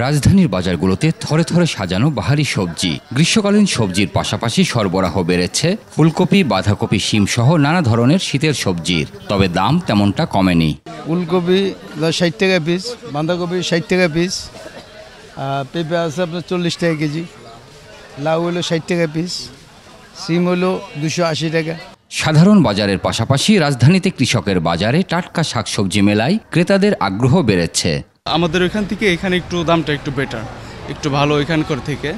রাজধানীর বাজারগুলোতে থরে থরে সাজানো বাহারি সবজি। গ্রীষ্মকালীন সবজির পাশাপাশি সরবরাহ বেড়েছে ফুলকপি, বাঁধাকপি, শিম সহ নানা ধরনের শীতের সবজির। তবে দাম তেমনটা কমেনি। ফুলকপি 60 টাকা পিস, বাঁধাকপি 60 টাকা পিস, পেঁপে আছে আপনার 40 টাকা কেজি, লাউ হলো 60 টাকা পিস, শিম হলো 280 টাকা। সাধারণ বাজারের পাশাপাশি রাজধানীতে কৃষকের বাজারে টাটকা শাকসবজি মেলায় ক্রেতাদের আগ্রহ বেড়েছে। আমাদের ওইখান থেকে এখানে একটু দামটা একটু বেটার, একটু ভালো এখানকার থেকে।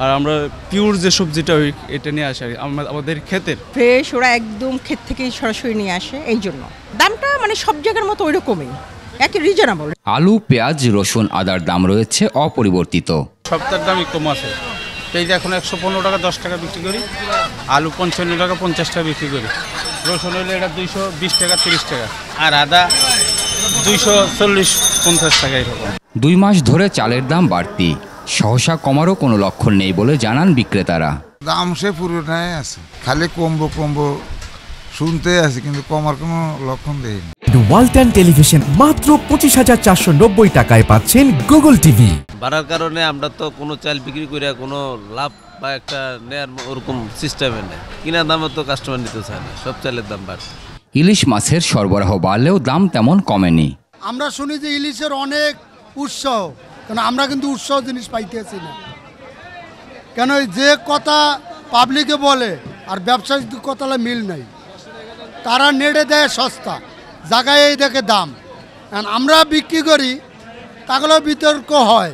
আর আমরা পিওর যে সবজিটা এটা নিয়ে আসি আমাদের ক্ষেতের ফ্রেশ, ওরা একদম ক্ষেত থেকে সরাসরি নিয়ে আসে, এই জন্য দামটা মানে সব জায়গার মতো ওই রকমই, একই রিজনেবল। আলু, পেঁয়াজ, রসুন, আদার দাম রয়েছে অপরিবর্তিত। সপ্তাহের দাম কম আছে। পেঁয়াজ এখন 115 টাকা 10 টাকা বিক্রি করি, আলু 55 টাকা 50 টাকা বিক্রি করি, রসুন হলে এটা 220 টাকা 30 টাকা, আর আদা 240-50 টাকা এরকম। 2 মাস ধরে চালের দাম বাড়তি, সহসা কমারও কোনো লক্ষণ নেই বলে জানান বিক্রেতারা। দাম সে পুরোটাই আছে, খালি কমবো শুনতে আছে, কিন্তু কমার কোনো লক্ষণ দেয়নি। ওয়ালটন টেলিভিশন মাত্র 25,490 টাকায় পাচ্ছেন গুগল টিভি। বাড়ার কারণে আমরা তো কোনো চাল বিক্রি করে কোনো লাভ বা একটা নেয়ার ওরকম সিস্টেমে নেই, কিনা দামে তো কাস্টমার নিতে চায় না, সব চালের দাম বাড়ছে। ইলিশ মাছের সরবরাহ বাড়লেও দাম তেমন কমেনি। আমরা শুনি যে ইলিশের অনেক উৎসাহ, কেন আমরা কিন্তু উৎসাহ জিনিস পাইতেছি না। কেন যে কথা পাবলিকে বলে আর ব্যবসায়িক কথাটা মিল নাই। তারা নেড়ে দেয় সস্তা, জায়গায় দেখে দাম, কারণ আমরা বিক্রি করি তাগুলো বিতর্ক হয়,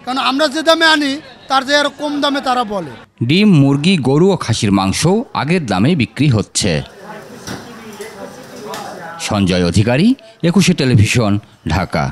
কারণ আমরা যে দামে আনি তার যে আরো কম দামে তারা বলে। ডিম, মুরগি, গরু ও খাসির মাংস আগের দামে বিক্রি হচ্ছে। সঞ্জয় অধিকারী, 21 টেলিভিশন, ঢাকা।